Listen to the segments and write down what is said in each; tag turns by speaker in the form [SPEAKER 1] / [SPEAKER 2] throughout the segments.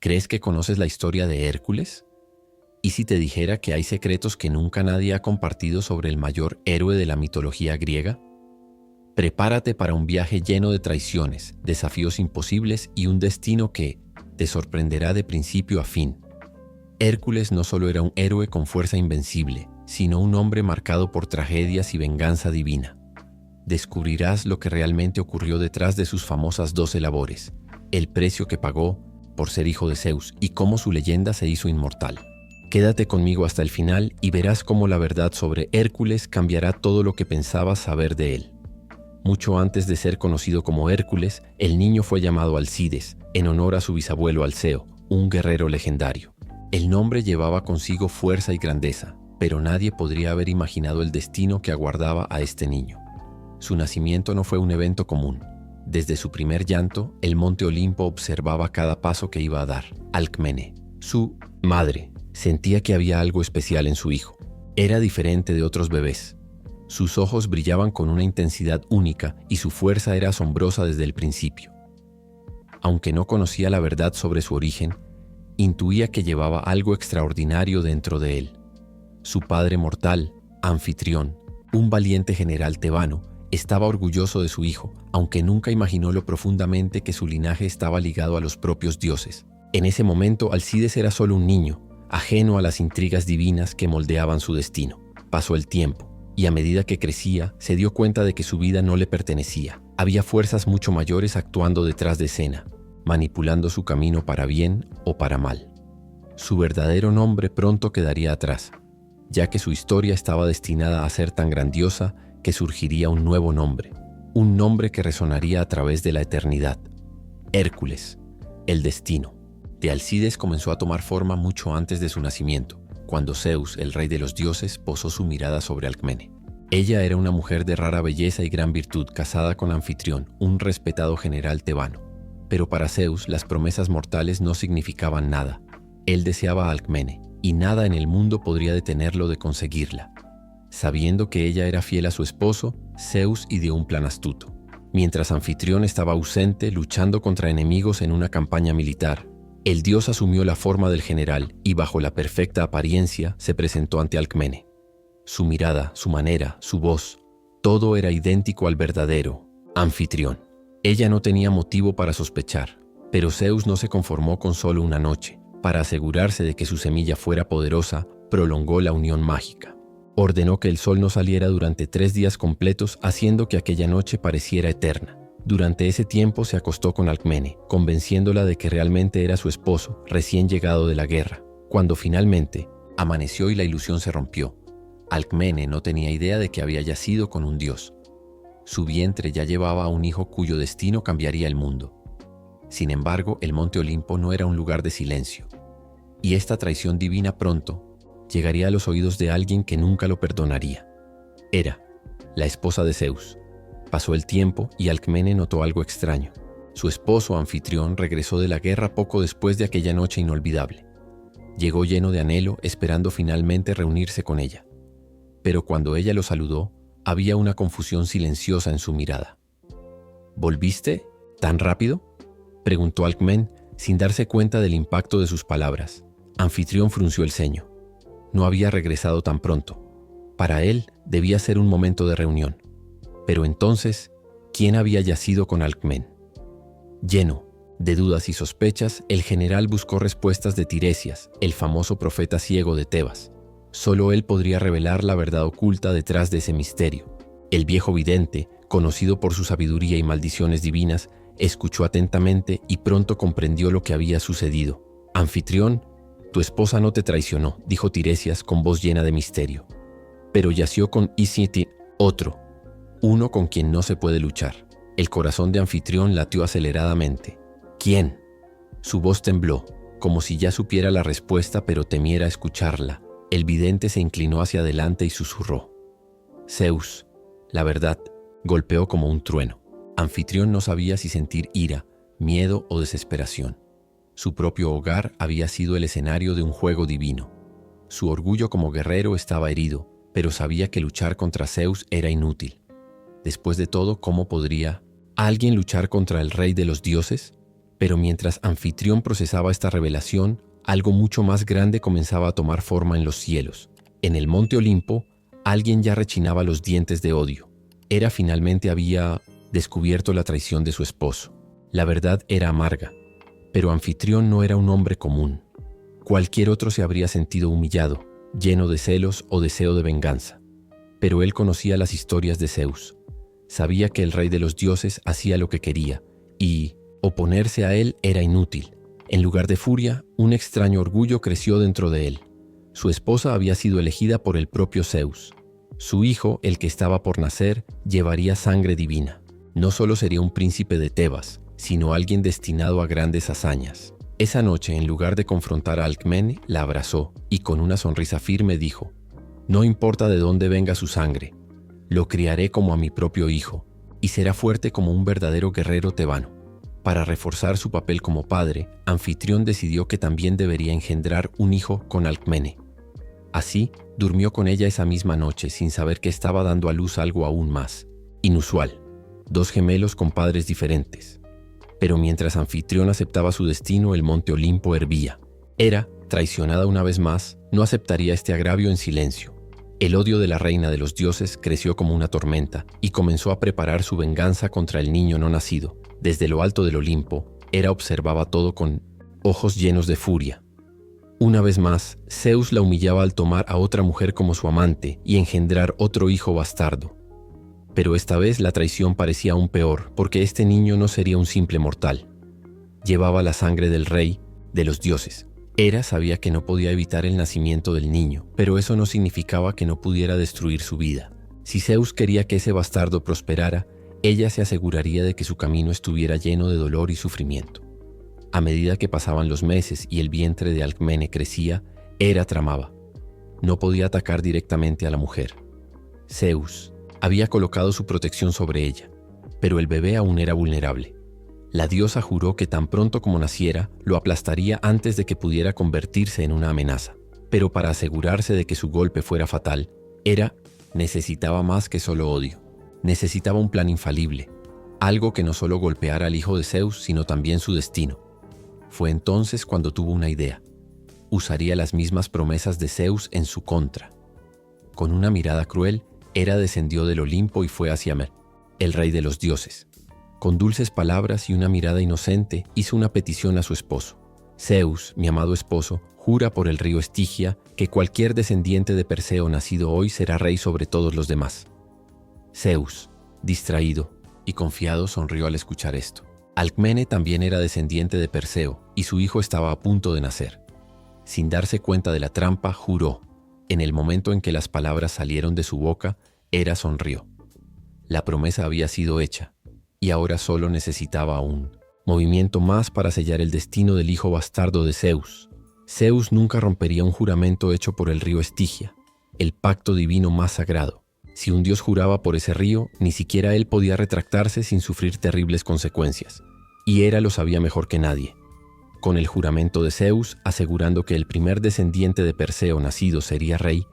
[SPEAKER 1] ¿Crees que conoces la historia de Hércules? ¿Y si te dijera que hay secretos que nunca nadie ha compartido sobre el mayor héroe de la mitología griega? Prepárate para un viaje lleno de traiciones, desafíos imposibles y un destino que te sorprenderá de principio a fin. Hércules no solo era un héroe con fuerza invencible, sino un hombre marcado por tragedias y venganza divina. Descubrirás lo que realmente ocurrió detrás de sus famosas 12 labores, el precio que pagó por ser hijo de Zeus y cómo su leyenda se hizo inmortal. Quédate conmigo hasta el final y verás cómo la verdad sobre Hércules cambiará todo lo que pensabas saber de él. Mucho antes de ser conocido como Hércules, el niño fue llamado Alcides, en honor a su bisabuelo Alceo, un guerrero legendario. El nombre llevaba consigo fuerza y grandeza, pero nadie podría haber imaginado el destino que aguardaba a este niño. Su nacimiento no fue un evento común. Desde su primer llanto, el monte Olimpo observaba cada paso que iba a dar. Alcmene, su madre, sentía que había algo especial en su hijo. Era diferente de otros bebés. Sus ojos brillaban con una intensidad única y su fuerza era asombrosa desde el principio. Aunque no conocía la verdad sobre su origen, intuía que llevaba algo extraordinario dentro de él. Su padre mortal, Anfitrión, un valiente general tebano, estaba orgulloso de su hijo, aunque nunca imaginó lo profundamente que su linaje estaba ligado a los propios dioses. En ese momento, Alcides era solo un niño, ajeno a las intrigas divinas que moldeaban su destino. Pasó el tiempo, y a medida que crecía, se dio cuenta de que su vida no le pertenecía. Había fuerzas mucho mayores actuando detrás de escena, manipulando su camino para bien o para mal. Su verdadero nombre pronto quedaría atrás, ya que su historia estaba destinada a ser tan grandiosa que surgiría un nuevo nombre, un nombre que resonaría a través de la eternidad. Hércules, el destino. De Alcides comenzó a tomar forma mucho antes de su nacimiento, cuando Zeus, el rey de los dioses, posó su mirada sobre Alcmene. Ella era una mujer de rara belleza y gran virtud, casada con Anfitrión, un respetado general tebano. Pero para Zeus, las promesas mortales no significaban nada. Él deseaba a Alcmene, y nada en el mundo podría detenerlo de conseguirla. Sabiendo que ella era fiel a su esposo, Zeus ideó un plan astuto. Mientras Anfitrión estaba ausente, luchando contra enemigos en una campaña militar, el dios asumió la forma del general y bajo la perfecta apariencia se presentó ante Alcmene. Su mirada, su manera, su voz, todo era idéntico al verdadero Anfitrión. Ella no tenía motivo para sospechar, pero Zeus no se conformó con solo una noche. Para asegurarse de que su semilla fuera poderosa, prolongó la unión mágica. Ordenó que el sol no saliera durante 3 días completos, haciendo que aquella noche pareciera eterna. Durante ese tiempo se acostó con Alcmene, convenciéndola de que realmente era su esposo, recién llegado de la guerra. Cuando finalmente amaneció y la ilusión se rompió, Alcmene no tenía idea de que había yacido con un dios. Su vientre ya llevaba a un hijo cuyo destino cambiaría el mundo. Sin embargo, el monte Olimpo no era un lugar de silencio, y esta traición divina pronto llegaría a los oídos de alguien que nunca lo perdonaría. Era la esposa de Zeus. Pasó el tiempo y Alcmene notó algo extraño. Su esposo Anfitrión regresó de la guerra poco después de aquella noche inolvidable. Llegó lleno de anhelo, esperando finalmente reunirse con ella. Pero cuando ella lo saludó, había una confusión silenciosa en su mirada. ¿Volviste? ¿Tan rápido?, preguntó Alcmene, sin darse cuenta del impacto de sus palabras. Anfitrión frunció el ceño. No había regresado tan pronto. Para él debía ser un momento de reunión. Pero entonces, ¿quién había yacido con Alcmene? Lleno de dudas y sospechas, el general buscó respuestas de Tiresias, el famoso profeta ciego de Tebas. Solo él podría revelar la verdad oculta detrás de ese misterio. El viejo vidente, conocido por su sabiduría y maldiciones divinas, escuchó atentamente y pronto comprendió lo que había sucedido. Anfitrión, tu esposa no te traicionó, dijo Tiresias con voz llena de misterio. Pero yació con Isiti, otro, uno con quien no se puede luchar. El corazón de Anfitrión latió aceleradamente. ¿Quién? Su voz tembló, como si ya supiera la respuesta pero temiera escucharla. El vidente se inclinó hacia adelante y susurró. Zeus, la verdad, golpeó como un trueno. Anfitrión no sabía si sentir ira, miedo o desesperación. Su propio hogar había sido el escenario de un juego divino. Su orgullo como guerrero estaba herido, pero sabía que luchar contra Zeus era inútil. Después de todo, ¿cómo podría alguien luchar contra el rey de los dioses? Pero mientras Anfitrión procesaba esta revelación, algo mucho más grande comenzaba a tomar forma en los cielos. En el monte Olimpo, alguien ya rechinaba los dientes de odio. Hera finalmente había descubierto la traición de su esposo. La verdad era amarga, pero Anfitrión no era un hombre común. Cualquier otro se habría sentido humillado, lleno de celos o deseo de venganza. Pero él conocía las historias de Zeus. Sabía que el rey de los dioses hacía lo que quería, y oponerse a él era inútil. En lugar de furia, un extraño orgullo creció dentro de él. Su esposa había sido elegida por el propio Zeus. Su hijo, el que estaba por nacer, llevaría sangre divina. No solo sería un príncipe de Tebas, sino alguien destinado a grandes hazañas. Esa noche, en lugar de confrontar a Alcmene, la abrazó y con una sonrisa firme dijo: «No importa de dónde venga su sangre, lo criaré como a mi propio hijo, y será fuerte como un verdadero guerrero tebano». Para reforzar su papel como padre, Anfitrión decidió que también debería engendrar un hijo con Alcmene. Así, durmió con ella esa misma noche sin saber que estaba dando a luz algo aún más inusual: 2 gemelos con padres diferentes. Pero mientras Anfitrión aceptaba su destino, el monte Olimpo hervía. Hera, traicionada una vez más, no aceptaría este agravio en silencio. El odio de la reina de los dioses creció como una tormenta y comenzó a preparar su venganza contra el niño no nacido. Desde lo alto del Olimpo, Hera observaba todo con ojos llenos de furia. Una vez más, Zeus la humillaba al tomar a otra mujer como su amante y engendrar otro hijo bastardo. Pero esta vez la traición parecía aún peor, porque este niño no sería un simple mortal. Llevaba la sangre del rey de los dioses. Hera sabía que no podía evitar el nacimiento del niño, pero eso no significaba que no pudiera destruir su vida. Si Zeus quería que ese bastardo prosperara, ella se aseguraría de que su camino estuviera lleno de dolor y sufrimiento. A medida que pasaban los meses y el vientre de Alcmene crecía, Hera tramaba. No podía atacar directamente a la mujer. Zeus había colocado su protección sobre ella, pero el bebé aún era vulnerable. La diosa juró que tan pronto como naciera, lo aplastaría antes de que pudiera convertirse en una amenaza. Pero para asegurarse de que su golpe fuera fatal, Hera necesitaba más que solo odio. Necesitaba un plan infalible, algo que no solo golpeara al hijo de Zeus, sino también su destino. Fue entonces cuando tuvo una idea. Usaría las mismas promesas de Zeus en su contra. Con una mirada cruel, Hera descendió del Olimpo y fue hacia Mer, el rey de los dioses. Con dulces palabras y una mirada inocente, hizo una petición a su esposo. «Zeus, mi amado esposo, jura por el río Estigia que cualquier descendiente de Perseo nacido hoy será rey sobre todos los demás». Zeus, distraído y confiado, sonrió al escuchar esto. Alcmene también era descendiente de Perseo y su hijo estaba a punto de nacer. Sin darse cuenta de la trampa, juró. En el momento en que las palabras salieron de su boca, Hera sonrió. La promesa había sido hecha y ahora solo necesitaba un movimiento más para sellar el destino del hijo bastardo de Zeus. Zeus nunca rompería un juramento hecho por el río Estigia, el pacto divino más sagrado. Si un dios juraba por ese río, ni siquiera él podía retractarse sin sufrir terribles consecuencias. Y Hera lo sabía mejor que nadie. Con el juramento de Zeus, asegurando que el primer descendiente de Perseo nacido sería rey,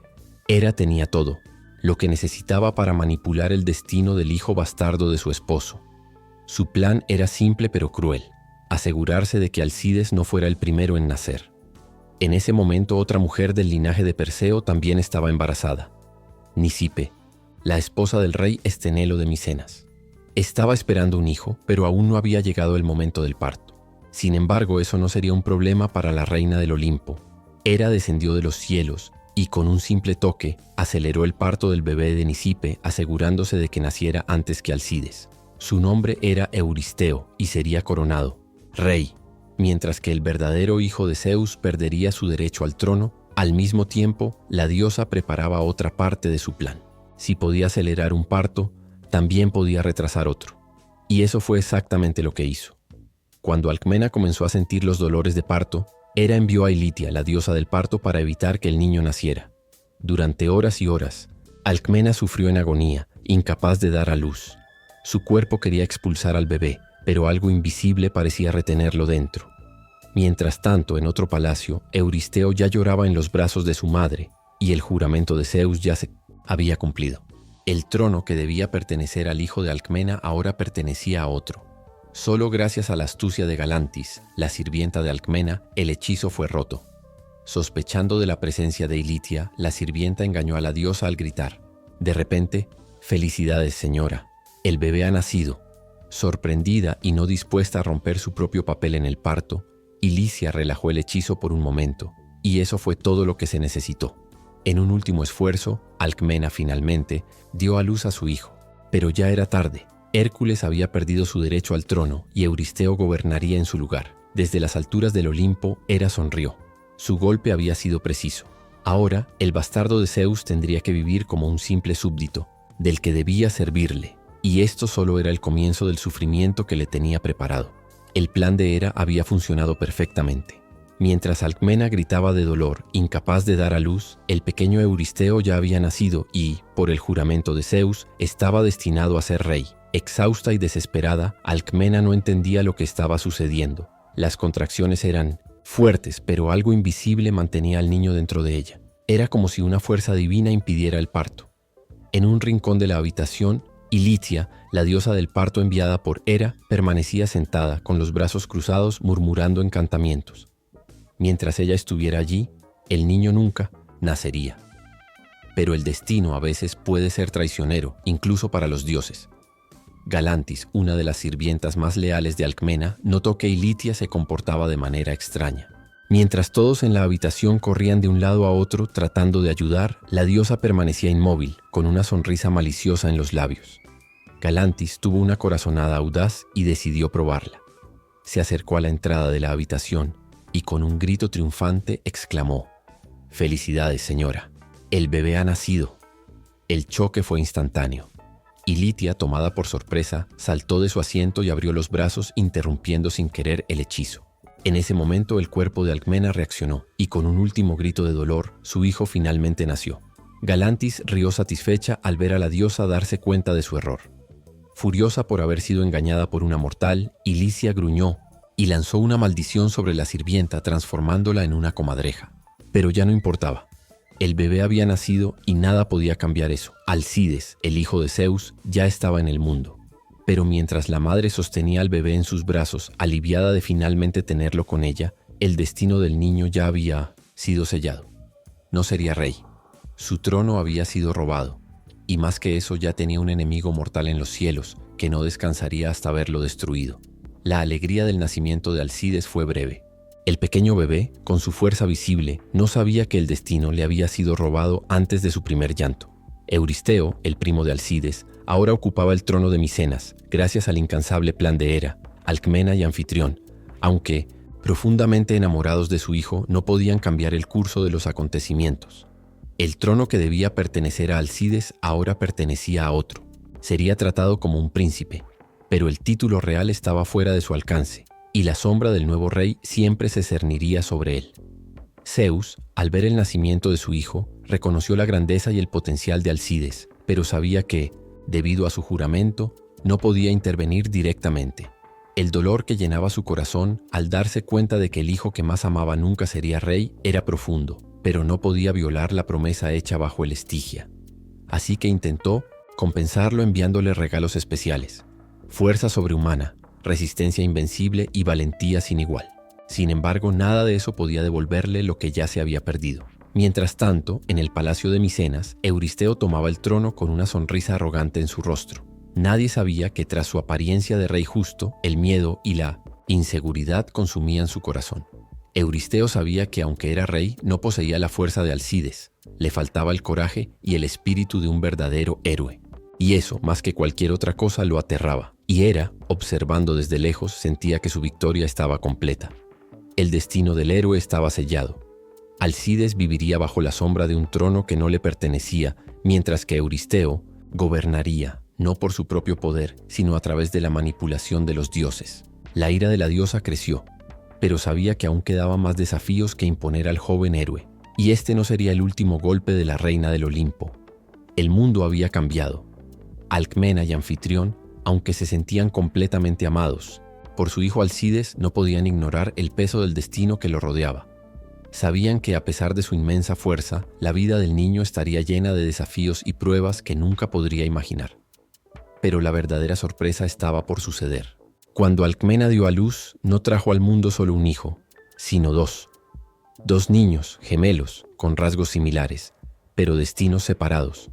[SPEAKER 1] Hera tenía todo, lo que necesitaba para manipular el destino del hijo bastardo de su esposo. Su plan era simple pero cruel: asegurarse de que Alcides no fuera el primero en nacer. En ese momento, otra mujer del linaje de Perseo también estaba embarazada: Nisipe, la esposa del rey Estenelo de Micenas. Estaba esperando un hijo, pero aún no había llegado el momento del parto. Sin embargo, eso no sería un problema para la reina del Olimpo. Hera descendió de los cielos y con un simple toque aceleró el parto del bebé de Nisipe, asegurándose de que naciera antes que Alcides. Su nombre era Euristeo y sería coronado rey, mientras que el verdadero hijo de Zeus perdería su derecho al trono. Al mismo tiempo, la diosa preparaba otra parte de su plan. Si podía acelerar un parto, también podía retrasar otro. Y eso fue exactamente lo que hizo. Cuando Alcmena comenzó a sentir los dolores de parto, Hera envió a Ilitia, la diosa del parto, para evitar que el niño naciera. Durante horas y horas, Alcmena sufrió en agonía, incapaz de dar a luz. Su cuerpo quería expulsar al bebé, pero algo invisible parecía retenerlo dentro. Mientras tanto, en otro palacio, Euristeo ya lloraba en los brazos de su madre, y el juramento de Zeus ya se había cumplido. El trono que debía pertenecer al hijo de Alcmena ahora pertenecía a otro. Solo gracias a la astucia de Galantis, la sirvienta de Alcmena, el hechizo fue roto. Sospechando de la presencia de Ilitia, la sirvienta engañó a la diosa al gritar: de repente, «Felicidades, señora, el bebé ha nacido». Sorprendida y no dispuesta a romper su propio papel en el parto, Ilitia relajó el hechizo por un momento, y eso fue todo lo que se necesitó. En un último esfuerzo, Alcmena finalmente dio a luz a su hijo, pero ya era tarde. Hércules había perdido su derecho al trono y Euristeo gobernaría en su lugar. Desde las alturas del Olimpo, Hera sonrió. Su golpe había sido preciso. Ahora, el bastardo de Zeus tendría que vivir como un simple súbdito, del que debía servirle, y esto solo era el comienzo del sufrimiento que le tenía preparado. El plan de Hera había funcionado perfectamente. Mientras Alcmena gritaba de dolor, incapaz de dar a luz, el pequeño Euristeo ya había nacido y, por el juramento de Zeus, estaba destinado a ser rey. Exhausta y desesperada, Alcmena no entendía lo que estaba sucediendo. Las contracciones eran fuertes, pero algo invisible mantenía al niño dentro de ella. Era como si una fuerza divina impidiera el parto. En un rincón de la habitación, Ilitia, la diosa del parto enviada por Hera, permanecía sentada, con los brazos cruzados, murmurando encantamientos. Mientras ella estuviera allí, el niño nunca nacería. Pero el destino a veces puede ser traicionero, incluso para los dioses. Galantis, una de las sirvientas más leales de Alcmena, notó que Ilitia se comportaba de manera extraña. Mientras todos en la habitación corrían de un lado a otro tratando de ayudar, la diosa permanecía inmóvil, con una sonrisa maliciosa en los labios. Galantis tuvo una corazonada audaz y decidió probarla. Se acercó a la entrada de la habitación y con un grito triunfante exclamó: «Felicidades, señora, el bebé ha nacido». El choque fue instantáneo. Ilitia, tomada por sorpresa, saltó de su asiento y abrió los brazos, interrumpiendo sin querer el hechizo. En ese momento el cuerpo de Alcmena reaccionó, y con un último grito de dolor, su hijo finalmente nació. Galantis rió satisfecha al ver a la diosa darse cuenta de su error. Furiosa por haber sido engañada por una mortal, Ilitia gruñó y lanzó una maldición sobre la sirvienta, transformándola en una comadreja. Pero ya no importaba. El bebé había nacido y nada podía cambiar eso. Alcides, el hijo de Zeus, ya estaba en el mundo. Pero mientras la madre sostenía al bebé en sus brazos, aliviada de finalmente tenerlo con ella, el destino del niño ya había sido sellado. No sería rey. Su trono había sido robado. Y más que eso, ya tenía un enemigo mortal en los cielos, que no descansaría hasta verlo destruido. La alegría del nacimiento de Alcides fue breve. El pequeño bebé, con su fuerza visible, no sabía que el destino le había sido robado antes de su primer llanto. Euristeo, el primo de Alcides, ahora ocupaba el trono de Micenas, gracias al incansable plan de Hera, Alcmena y Anfitrión, aunque, profundamente enamorados de su hijo, no podían cambiar el curso de los acontecimientos. El trono que debía pertenecer a Alcides ahora pertenecía a otro. Sería tratado como un príncipe, pero el título real estaba fuera de su alcance, y la sombra del nuevo rey siempre se cerniría sobre él. Zeus, al ver el nacimiento de su hijo, reconoció la grandeza y el potencial de Alcides, pero sabía que, debido a su juramento, no podía intervenir directamente. El dolor que llenaba su corazón al darse cuenta de que el hijo que más amaba nunca sería rey era profundo, pero no podía violar la promesa hecha bajo el Estigia. Así que intentó compensarlo enviándole regalos especiales: fuerza sobrehumana, resistencia invencible y valentía sin igual. Sin embargo, nada de eso podía devolverle lo que ya se había perdido. Mientras tanto, en el palacio de Micenas, Euristeo tomaba el trono con una sonrisa arrogante en su rostro. Nadie sabía que tras su apariencia de rey justo, el miedo y la inseguridad consumían su corazón. Euristeo sabía que aunque era rey, no poseía la fuerza de Alcides. Le faltaba el coraje y el espíritu de un verdadero héroe. Y eso, más que cualquier otra cosa, lo aterraba. Y Hera, observando desde lejos, sentía que su victoria estaba completa. El destino del héroe estaba sellado. Alcides viviría bajo la sombra de un trono que no le pertenecía, mientras que Euristeo gobernaría, no por su propio poder, sino a través de la manipulación de los dioses. La ira de la diosa creció, pero sabía que aún quedaban más desafíos que imponer al joven héroe, y este no sería el último golpe de la reina del Olimpo. El mundo había cambiado. Alcmena y Anfitrión, aunque se sentían completamente amados, por su hijo Alcides no podían ignorar el peso del destino que lo rodeaba. Sabían que a pesar de su inmensa fuerza, la vida del niño estaría llena de desafíos y pruebas que nunca podría imaginar. Pero la verdadera sorpresa estaba por suceder. Cuando Alcmena dio a luz, no trajo al mundo solo un hijo, sino dos. Dos niños, gemelos, con rasgos similares, pero destinos separados.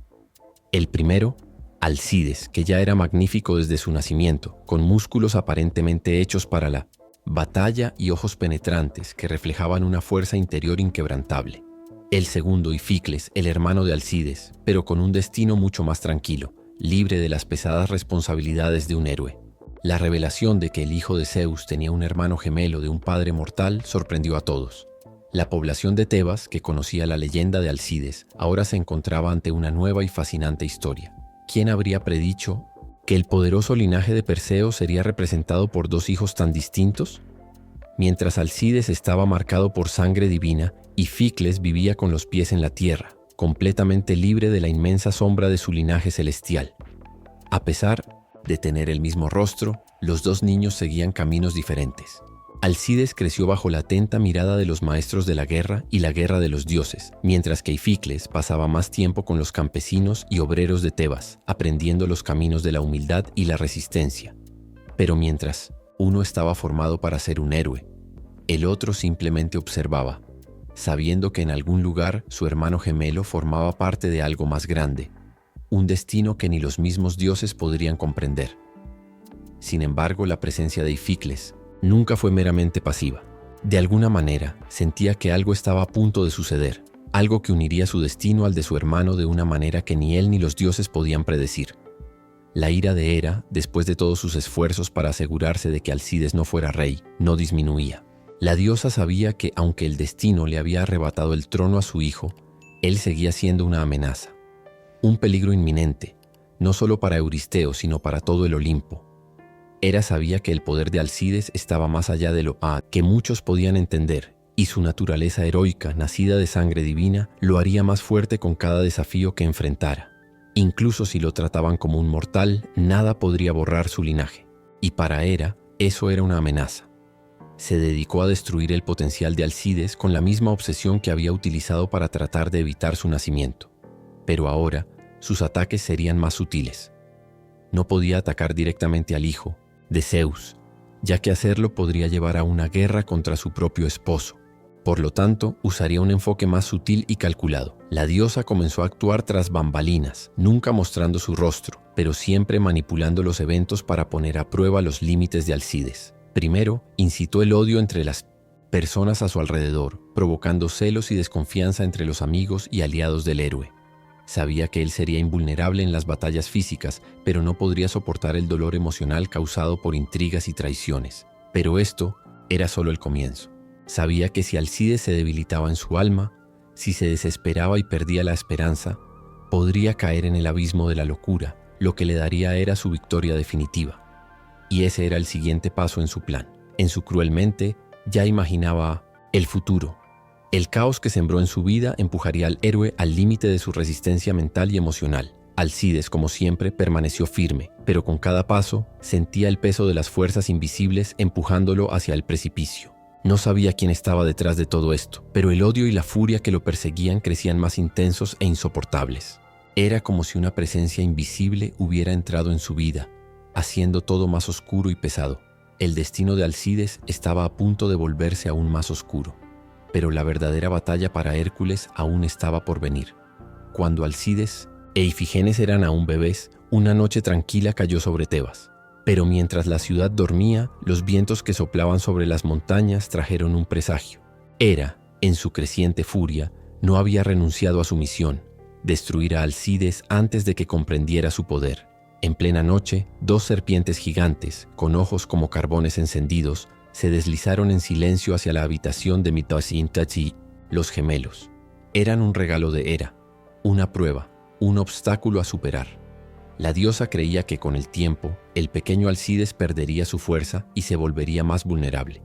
[SPEAKER 1] El primero, Alcides, que ya era magnífico desde su nacimiento, con músculos aparentemente hechos para la batalla y ojos penetrantes que reflejaban una fuerza interior inquebrantable. El segundo, Ificles, el hermano de Alcides, pero con un destino mucho más tranquilo, libre de las pesadas responsabilidades de un héroe. La revelación de que el hijo de Zeus tenía un hermano gemelo de un padre mortal sorprendió a todos. La población de Tebas, que conocía la leyenda de Alcides, ahora se encontraba ante una nueva y fascinante historia. ¿Quién habría predicho que el poderoso linaje de Perseo sería representado por dos hijos tan distintos? Mientras Alcides estaba marcado por sangre divina, Ificles vivía con los pies en la tierra, completamente libre de la inmensa sombra de su linaje celestial. A pesar de tener el mismo rostro, los dos niños seguían caminos diferentes. Alcides creció bajo la atenta mirada de los maestros de la guerra y la guerra de los dioses, mientras que Ificles pasaba más tiempo con los campesinos y obreros de Tebas, aprendiendo los caminos de la humildad y la resistencia. Pero mientras uno estaba formado para ser un héroe, el otro simplemente observaba, sabiendo que en algún lugar su hermano gemelo formaba parte de algo más grande, un destino que ni los mismos dioses podrían comprender. Sin embargo, la presencia de Ificles nunca fue meramente pasiva. De alguna manera, sentía que algo estaba a punto de suceder, algo que uniría su destino al de su hermano de una manera que ni él ni los dioses podían predecir. La ira de Hera, después de todos sus esfuerzos para asegurarse de que Alcides no fuera rey, no disminuía. La diosa sabía que, aunque el destino le había arrebatado el trono a su hijo, él seguía siendo una amenaza, un peligro inminente, no solo para Euristeo, sino para todo el Olimpo. Hera sabía que el poder de Alcides estaba más allá de lo que muchos podían entender, y su naturaleza heroica, nacida de sangre divina, lo haría más fuerte con cada desafío que enfrentara. Incluso si lo trataban como un mortal, nada podría borrar su linaje. Y para Hera, eso era una amenaza. Se dedicó a destruir el potencial de Alcides con la misma obsesión que había utilizado para tratar de evitar su nacimiento. Pero ahora, sus ataques serían más sutiles. No podía atacar directamente al hijo de Zeus, ya que hacerlo podría llevar a una guerra contra su propio esposo. Por lo tanto, usaría un enfoque más sutil y calculado. La diosa comenzó a actuar tras bambalinas, nunca mostrando su rostro, pero siempre manipulando los eventos para poner a prueba los límites de Alcides. Primero, incitó el odio entre las personas a su alrededor, provocando celos y desconfianza entre los amigos y aliados del héroe. Sabía que él sería invulnerable en las batallas físicas, pero no podría soportar el dolor emocional causado por intrigas y traiciones. Pero esto era solo el comienzo. Sabía que si Alcides se debilitaba en su alma, si se desesperaba y perdía la esperanza, podría caer en el abismo de la locura, lo que le daría a Hera su victoria definitiva. Y ese era el siguiente paso en su plan. En su cruel mente ya imaginaba el futuro. El caos que sembró en su vida empujaría al héroe al límite de su resistencia mental y emocional. Alcides, como siempre, permaneció firme, pero con cada paso sentía el peso de las fuerzas invisibles empujándolo hacia el precipicio. No sabía quién estaba detrás de todo esto, pero el odio y la furia que lo perseguían crecían más intensos e insoportables. Era como si una presencia invisible hubiera entrado en su vida, haciendo todo más oscuro y pesado. El destino de Alcides estaba a punto de volverse aún más oscuro. Pero la verdadera batalla para Hércules aún estaba por venir. Cuando Alcides e Ifigenes eran aún bebés, una noche tranquila cayó sobre Tebas. Pero mientras la ciudad dormía, los vientos que soplaban sobre las montañas trajeron un presagio. Hera, en su creciente furia, no había renunciado a su misión, destruir a Alcides antes de que comprendiera su poder. En plena noche, dos serpientes gigantes, con ojos como carbones encendidos, se deslizaron en silencio hacia la habitación de Mitasintachi, los gemelos. Eran un regalo de Hera, una prueba, un obstáculo a superar. La diosa creía que con el tiempo, el pequeño Alcides perdería su fuerza y se volvería más vulnerable.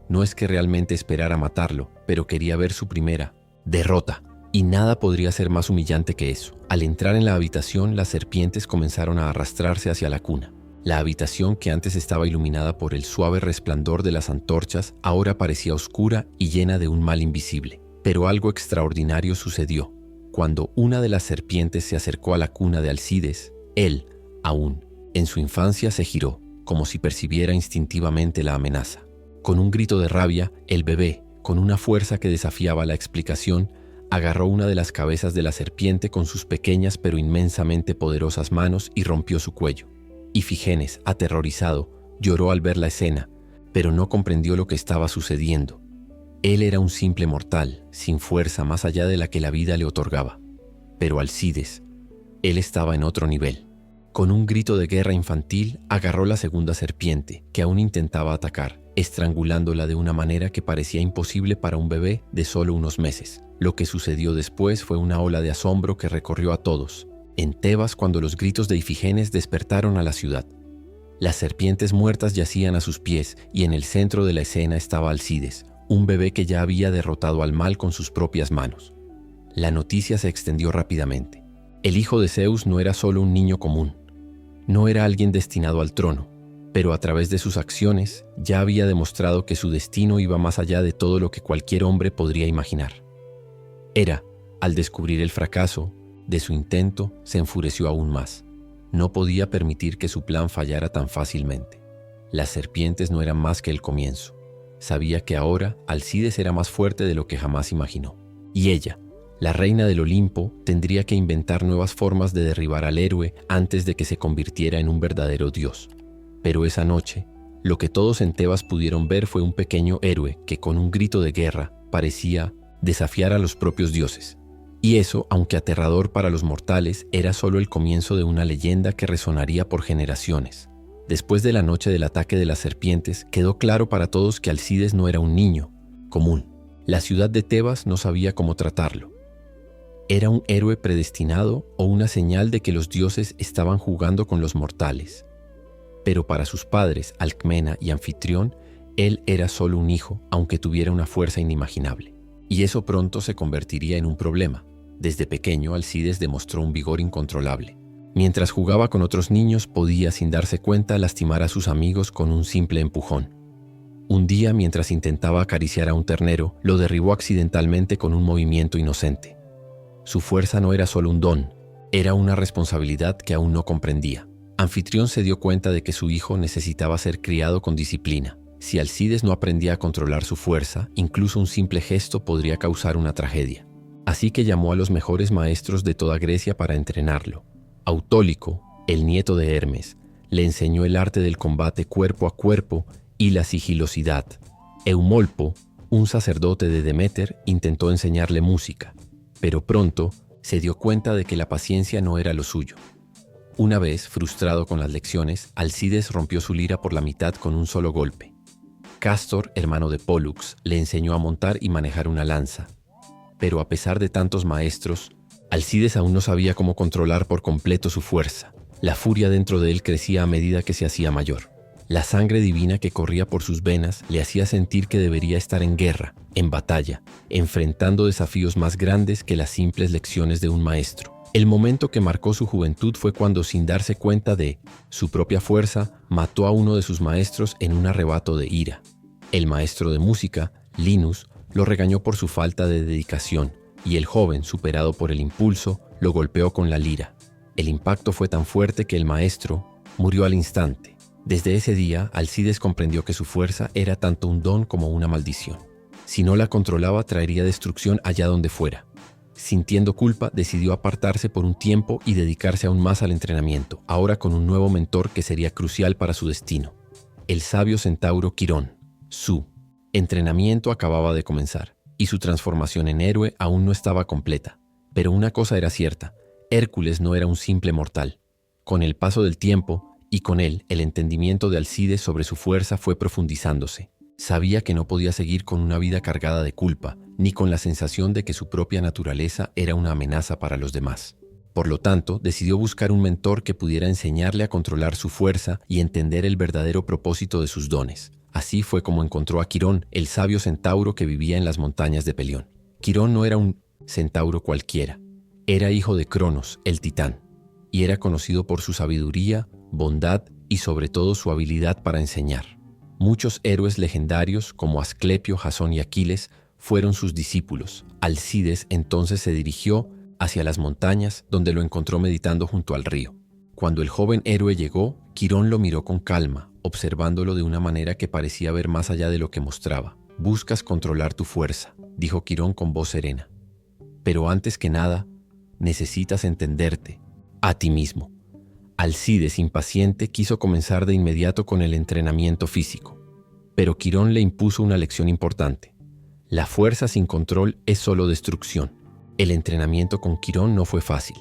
[SPEAKER 1] No es que realmente esperara matarlo, pero quería ver su primera derrota. Y nada podría ser más humillante que eso. Al entrar en la habitación, las serpientes comenzaron a arrastrarse hacia la cuna. La habitación, que antes estaba iluminada por el suave resplandor de las antorchas, ahora parecía oscura y llena de un mal invisible. Pero algo extraordinario sucedió. Cuando una de las serpientes se acercó a la cuna de Alcides, él, aún en su infancia, se giró, como si percibiera instintivamente la amenaza. Con un grito de rabia, el bebé, con una fuerza que desafiaba la explicación, agarró una de las cabezas de la serpiente con sus pequeñas pero inmensamente poderosas manos y rompió su cuello. Ifigenes, aterrorizado, lloró al ver la escena, pero no comprendió lo que estaba sucediendo. Él era un simple mortal, sin fuerza más allá de la que la vida le otorgaba. Pero Alcides, él estaba en otro nivel. Con un grito de guerra infantil, agarró la segunda serpiente, que aún intentaba atacar, estrangulándola de una manera que parecía imposible para un bebé de solo unos meses. Lo que sucedió después fue una ola de asombro que recorrió a todos, en Tebas cuando los gritos de Ifigenes despertaron a la ciudad. Las serpientes muertas yacían a sus pies y en el centro de la escena estaba Alcides, un bebé que ya había derrotado al mal con sus propias manos. La noticia se extendió rápidamente. El hijo de Zeus no era solo un niño común, no era alguien destinado al trono, pero a través de sus acciones ya había demostrado que su destino iba más allá de todo lo que cualquier hombre podría imaginar. Hera, al descubrir el fracaso de su intento, se enfureció aún más. No podía permitir que su plan fallara tan fácilmente. Las serpientes no eran más que el comienzo. Sabía que ahora Alcides era más fuerte de lo que jamás imaginó. Y ella, la reina del Olimpo, tendría que inventar nuevas formas de derribar al héroe antes de que se convirtiera en un verdadero dios. Pero esa noche, lo que todos en Tebas pudieron ver fue un pequeño héroe que con un grito de guerra parecía desafiar a los propios dioses. Y eso, aunque aterrador para los mortales, era solo el comienzo de una leyenda que resonaría por generaciones. Después de la noche del ataque de las serpientes, quedó claro para todos que Alcides no era un niño común. La ciudad de Tebas no sabía cómo tratarlo. ¿Era un héroe predestinado o una señal de que los dioses estaban jugando con los mortales? Pero para sus padres, Alcmena y Anfitrión, él era solo un hijo, aunque tuviera una fuerza inimaginable. Y eso pronto se convertiría en un problema. Desde pequeño, Alcides demostró un vigor incontrolable. Mientras jugaba con otros niños, podía, sin darse cuenta, lastimar a sus amigos con un simple empujón. Un día, mientras intentaba acariciar a un ternero, lo derribó accidentalmente con un movimiento inocente. Su fuerza no era solo un don, era una responsabilidad que aún no comprendía. Anfitrión se dio cuenta de que su hijo necesitaba ser criado con disciplina. Si Alcides no aprendía a controlar su fuerza, incluso un simple gesto podría causar una tragedia. Así que llamó a los mejores maestros de toda Grecia para entrenarlo. Autólico, el nieto de Hermes, le enseñó el arte del combate cuerpo a cuerpo y la sigilosidad. Eumolpo, un sacerdote de Deméter, intentó enseñarle música, pero pronto se dio cuenta de que la paciencia no era lo suyo. Una vez, frustrado con las lecciones, Alcides rompió su lira por la mitad con un solo golpe. Cástor, hermano de Pólux, le enseñó a montar y manejar una lanza. Pero a pesar de tantos maestros, Alcides aún no sabía cómo controlar por completo su fuerza. La furia dentro de él crecía a medida que se hacía mayor. La sangre divina que corría por sus venas le hacía sentir que debería estar en guerra, en batalla, enfrentando desafíos más grandes que las simples lecciones de un maestro. El momento que marcó su juventud fue cuando, sin darse cuenta de su propia fuerza, mató a uno de sus maestros en un arrebato de ira. El maestro de música, Linus, lo regañó por su falta de dedicación, y el joven, superado por el impulso, lo golpeó con la lira. El impacto fue tan fuerte que el maestro murió al instante. Desde ese día, Alcides comprendió que su fuerza era tanto un don como una maldición. Si no la controlaba, traería destrucción allá donde fuera. Sintiendo culpa, decidió apartarse por un tiempo y dedicarse aún más al entrenamiento, ahora con un nuevo mentor que sería crucial para su destino. El sabio centauro Quirón. Su entrenamiento acababa de comenzar, y su transformación en héroe aún no estaba completa. Pero una cosa era cierta, Hércules no era un simple mortal. Con el paso del tiempo, y con él, el entendimiento de Alcides sobre su fuerza fue profundizándose. Sabía que no podía seguir con una vida cargada de culpa, ni con la sensación de que su propia naturaleza era una amenaza para los demás. Por lo tanto, decidió buscar un mentor que pudiera enseñarle a controlar su fuerza y entender el verdadero propósito de sus dones. Así fue como encontró a Quirón, el sabio centauro que vivía en las montañas de Pelión. Quirón no era un centauro cualquiera. Era hijo de Cronos, el titán, y era conocido por su sabiduría, bondad y sobre todo su habilidad para enseñar. Muchos héroes legendarios como Asclepio, Jasón y Aquiles fueron sus discípulos. Alcides entonces se dirigió hacia las montañas, donde lo encontró meditando junto al río. Cuando el joven héroe llegó, Quirón lo miró con calma, observándolo de una manera que parecía ver más allá de lo que mostraba. «Buscas controlar tu fuerza», dijo Quirón con voz serena. «Pero antes que nada, necesitas entenderte a ti mismo». Alcides, impaciente, quiso comenzar de inmediato con el entrenamiento físico, pero Quirón le impuso una lección importante. La fuerza sin control es solo destrucción. El entrenamiento con Quirón no fue fácil.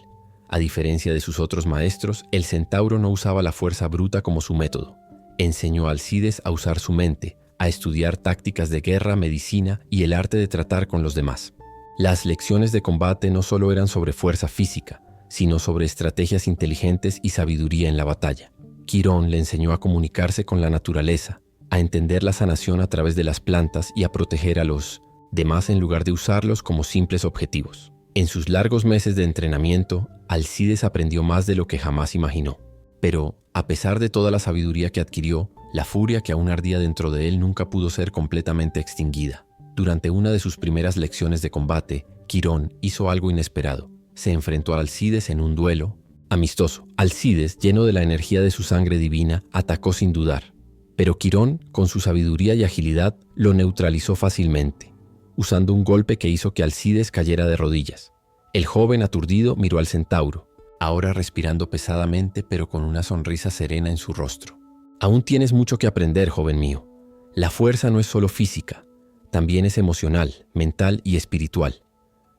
[SPEAKER 1] A diferencia de sus otros maestros, el centauro no usaba la fuerza bruta como su método. Enseñó a Alcides a usar su mente, a estudiar tácticas de guerra, medicina y el arte de tratar con los demás. Las lecciones de combate no solo eran sobre fuerza física, sino sobre estrategias inteligentes y sabiduría en la batalla. Quirón le enseñó a comunicarse con la naturaleza, a entender la sanación a través de las plantas y a proteger a los demás en lugar de usarlos como simples objetivos. En sus largos meses de entrenamiento, Alcides aprendió más de lo que jamás imaginó. Pero, a pesar de toda la sabiduría que adquirió, la furia que aún ardía dentro de él nunca pudo ser completamente extinguida. Durante una de sus primeras lecciones de combate, Quirón hizo algo inesperado. Se enfrentó a Alcides en un duelo amistoso. Alcides, lleno de la energía de su sangre divina, atacó sin dudar. Pero Quirón, con su sabiduría y agilidad, lo neutralizó fácilmente, usando un golpe que hizo que Alcides cayera de rodillas. El joven, aturdido, miró al centauro, ahora respirando pesadamente pero con una sonrisa serena en su rostro. «Aún tienes mucho que aprender, joven mío. La fuerza no es solo física, también es emocional, mental y espiritual.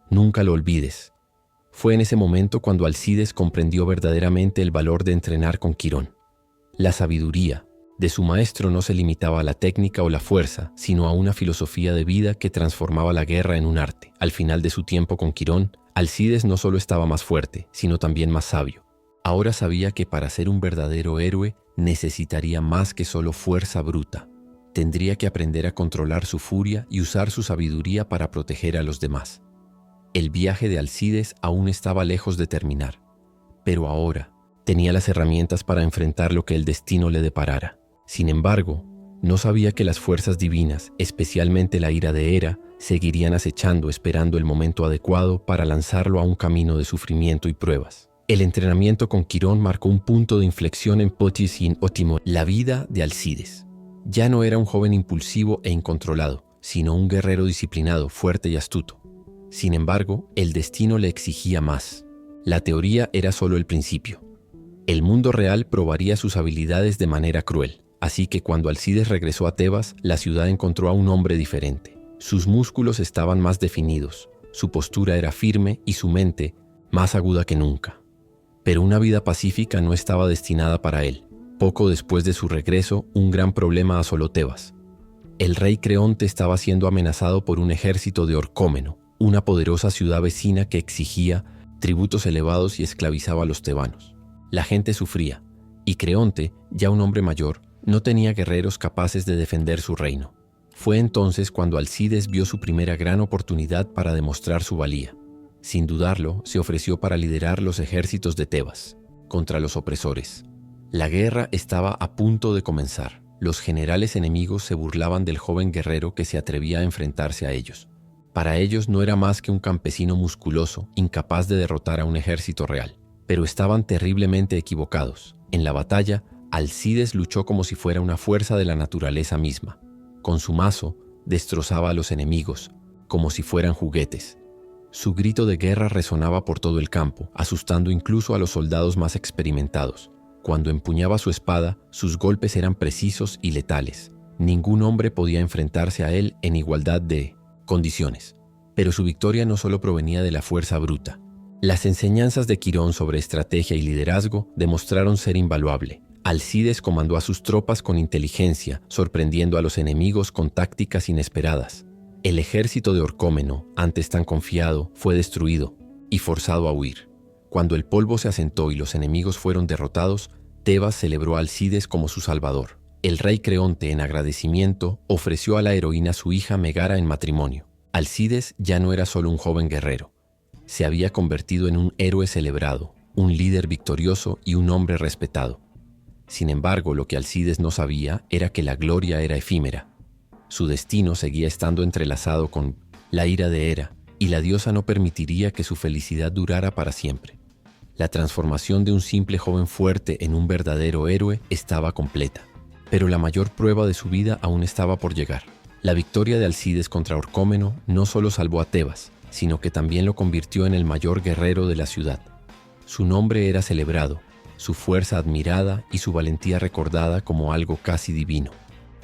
[SPEAKER 1] Nunca lo olvides». Fue en ese momento cuando Alcides comprendió verdaderamente el valor de entrenar con Quirón. La sabiduría de su maestro no se limitaba a la técnica o la fuerza, sino a una filosofía de vida que transformaba la guerra en un arte. Al final de su tiempo con Quirón, Alcides no solo estaba más fuerte, sino también más sabio. Ahora sabía que para ser un verdadero héroe necesitaría más que solo fuerza bruta. Tendría que aprender a controlar su furia y usar su sabiduría para proteger a los demás. El viaje de Alcides aún estaba lejos de terminar, pero ahora tenía las herramientas para enfrentar lo que el destino le deparara. Sin embargo, no sabía que las fuerzas divinas, especialmente la ira de Hera, seguirían acechando esperando el momento adecuado para lanzarlo a un camino de sufrimiento y pruebas. El entrenamiento con Quirón marcó un punto de inflexión en Potisin Ótimo, la vida de Alcides. Ya no era un joven impulsivo e incontrolado, sino un guerrero disciplinado, fuerte y astuto. Sin embargo, el destino le exigía más. La teoría era solo el principio. El mundo real probaría sus habilidades de manera cruel. Así que cuando Alcides regresó a Tebas, la ciudad encontró a un hombre diferente. Sus músculos estaban más definidos, su postura era firme y su mente más aguda que nunca. Pero una vida pacífica no estaba destinada para él. Poco después de su regreso, un gran problema asoló Tebas. El rey Creonte estaba siendo amenazado por un ejército de Orcómeno, una poderosa ciudad vecina que exigía tributos elevados y esclavizaba a los tebanos. La gente sufría, y Creonte, ya un hombre mayor, no tenía guerreros capaces de defender su reino. Fue entonces cuando Alcides vio su primera gran oportunidad para demostrar su valía. Sin dudarlo, se ofreció para liderar los ejércitos de Tebas contra los opresores. La guerra estaba a punto de comenzar. Los generales enemigos se burlaban del joven guerrero que se atrevía a enfrentarse a ellos. Para ellos no era más que un campesino musculoso, incapaz de derrotar a un ejército real. Pero estaban terriblemente equivocados. En la batalla, Alcides luchó como si fuera una fuerza de la naturaleza misma. Con su mazo, destrozaba a los enemigos, como si fueran juguetes. Su grito de guerra resonaba por todo el campo, asustando incluso a los soldados más experimentados. Cuando empuñaba su espada, sus golpes eran precisos y letales. Ningún hombre podía enfrentarse a él en igualdad de condiciones. Pero su victoria no solo provenía de la fuerza bruta. Las enseñanzas de Quirón sobre estrategia y liderazgo demostraron ser invaluable. Alcides comandó a sus tropas con inteligencia, sorprendiendo a los enemigos con tácticas inesperadas. El ejército de Orcómeno, antes tan confiado, fue destruido y forzado a huir. Cuando el polvo se asentó y los enemigos fueron derrotados, Tebas celebró a Alcides como su salvador. El rey Creonte, en agradecimiento, ofreció a la heroína su hija Megara en matrimonio. Alcides ya no era solo un joven guerrero. Se había convertido en un héroe celebrado, un líder victorioso y un hombre respetado. Sin embargo, lo que Alcides no sabía era que la gloria era efímera. Su destino seguía estando entrelazado con la ira de Hera, y la diosa no permitiría que su felicidad durara para siempre. La transformación de un simple joven fuerte en un verdadero héroe estaba completa. Pero la mayor prueba de su vida aún estaba por llegar. La victoria de Alcides contra Orcómeno no solo salvó a Tebas, sino que también lo convirtió en el mayor guerrero de la ciudad. Su nombre era celebrado, su fuerza admirada y su valentía recordada como algo casi divino.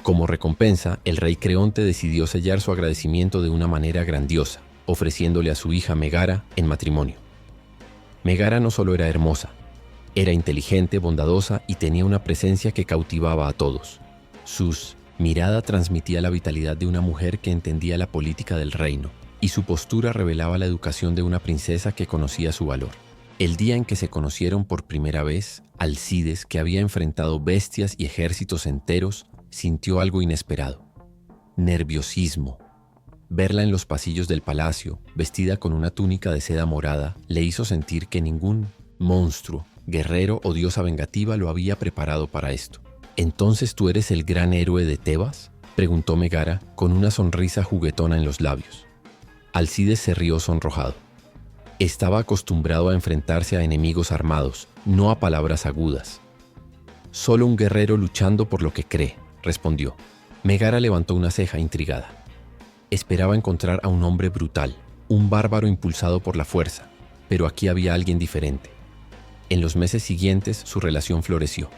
[SPEAKER 1] Como recompensa, el rey Creonte decidió sellar su agradecimiento de una manera grandiosa, ofreciéndole a su hija Megara en matrimonio. Megara no solo era hermosa, era inteligente, bondadosa y tenía una presencia que cautivaba a todos. Su mirada transmitía la vitalidad de una mujer que entendía la política del reino, y su postura revelaba la educación de una princesa que conocía su valor. El día en que se conocieron por primera vez, Alcides, que había enfrentado bestias y ejércitos enteros, sintió algo inesperado: nerviosismo. Verla en los pasillos del palacio, vestida con una túnica de seda morada, le hizo sentir que ningún monstruo, guerrero o diosa vengativa lo había preparado para esto. ¿Entonces tú eres el gran héroe de Tebas?, preguntó Megara con una sonrisa juguetona en los labios. Alcides se rió sonrojado. Estaba acostumbrado a enfrentarse a enemigos armados, no a palabras agudas. Solo un guerrero luchando por lo que cree, respondió. Megara levantó una ceja intrigada. Esperaba encontrar a un hombre brutal, un bárbaro impulsado por la fuerza, pero aquí había alguien diferente. En los meses siguientes su relación floreció.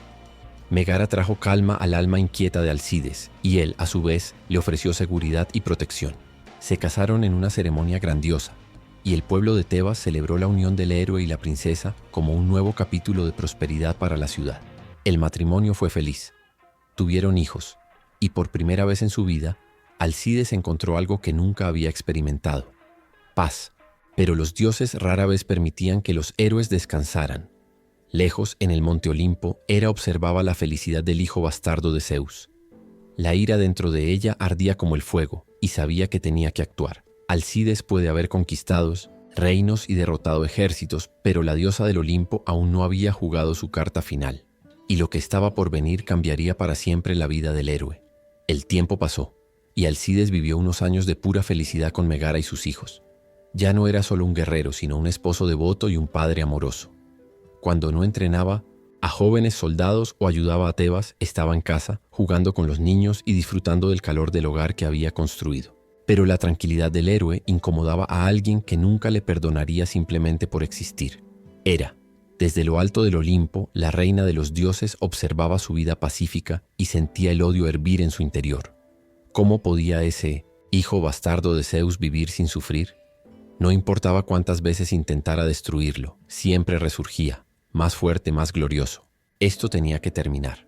[SPEAKER 1] Megara trajo calma al alma inquieta de Alcides, y él, a su vez, le ofreció seguridad y protección. Se casaron en una ceremonia grandiosa, y el pueblo de Tebas celebró la unión del héroe y la princesa como un nuevo capítulo de prosperidad para la ciudad. El matrimonio fue feliz. Tuvieron hijos, y por primera vez en su vida, Alcides encontró algo que nunca había experimentado: paz. Pero los dioses rara vez permitían que los héroes descansaran. Lejos, en el monte Olimpo, Hera observaba la felicidad del hijo bastardo de Zeus. La ira dentro de ella ardía como el fuego, y sabía que tenía que actuar. Alcides puede haber conquistado reinos y derrotado ejércitos, pero la diosa del Olimpo aún no había jugado su carta final, y lo que estaba por venir cambiaría para siempre la vida del héroe. El tiempo pasó, y Alcides vivió unos años de pura felicidad con Megara y sus hijos. Ya no era solo un guerrero, sino un esposo devoto y un padre amoroso. Cuando no entrenaba a jóvenes soldados o ayudaba a Tebas, estaba en casa, jugando con los niños y disfrutando del calor del hogar que había construido. Pero la tranquilidad del héroe incomodaba a alguien que nunca le perdonaría simplemente por existir. Hera, desde lo alto del Olimpo, la reina de los dioses, observaba su vida pacífica y sentía el odio hervir en su interior. ¿Cómo podía ese hijo bastardo de Zeus vivir sin sufrir? No importaba cuántas veces intentara destruirlo, siempre resurgía, más fuerte, más glorioso. Esto tenía que terminar.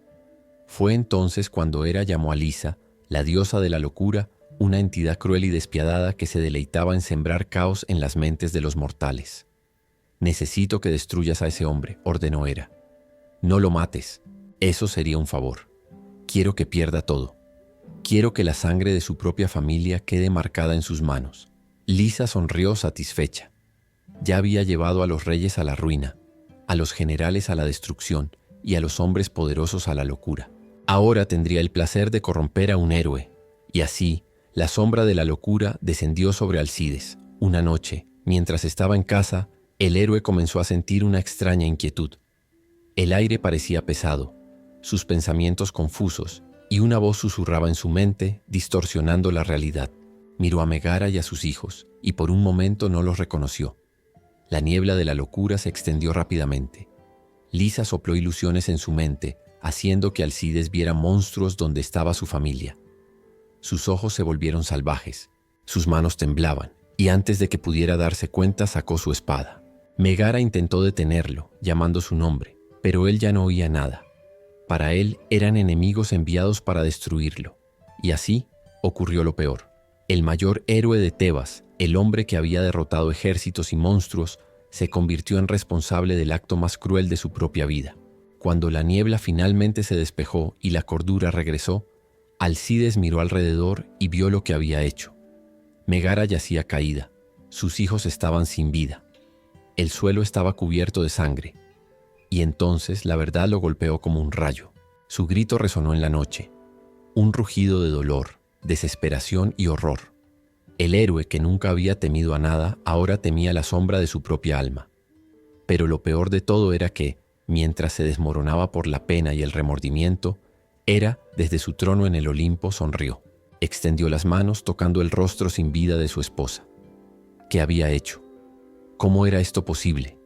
[SPEAKER 1] Fue entonces cuando Hera llamó a Lisa, la diosa de la locura, una entidad cruel y despiadada que se deleitaba en sembrar caos en las mentes de los mortales. «Necesito que destruyas a ese hombre», ordenó Hera. «No lo mates, eso sería un favor. Quiero que pierda todo. Quiero que la sangre de su propia familia quede marcada en sus manos». Lisa sonrió satisfecha. Ya había llevado a los reyes a la ruina, a los generales a la destrucción y a los hombres poderosos a la locura. Ahora tendría el placer de corromper a un héroe, y así, la sombra de la locura descendió sobre Alcides. Una noche, mientras estaba en casa, el héroe comenzó a sentir una extraña inquietud. El aire parecía pesado, sus pensamientos confusos, y una voz susurraba en su mente, distorsionando la realidad. Miró a Megara y a sus hijos, y por un momento no los reconoció. La niebla de la locura se extendió rápidamente. Lisa sopló ilusiones en su mente, haciendo que Alcides viera monstruos donde estaba su familia. Sus ojos se volvieron salvajes, sus manos temblaban, y antes de que pudiera darse cuenta sacó su espada. Megara intentó detenerlo, llamando su nombre, pero él ya no oía nada. Para él eran enemigos enviados para destruirlo, y así ocurrió lo peor. El mayor héroe de Tebas, el hombre que había derrotado ejércitos y monstruos, se convirtió en responsable del acto más cruel de su propia vida. Cuando la niebla finalmente se despejó y la cordura regresó, Alcides miró alrededor y vio lo que había hecho. Megara yacía caída, sus hijos estaban sin vida. El suelo estaba cubierto de sangre, y entonces la verdad lo golpeó como un rayo. Su grito resonó en la noche, un rugido de dolor, desesperación y horror. El héroe que nunca había temido a nada, ahora temía la sombra de su propia alma. Pero lo peor de todo era que, mientras se desmoronaba por la pena y el remordimiento, Hera, desde su trono en el Olimpo, sonrió. Extendió las manos tocando el rostro sin vida de su esposa. ¿Qué había hecho? ¿Cómo era esto posible?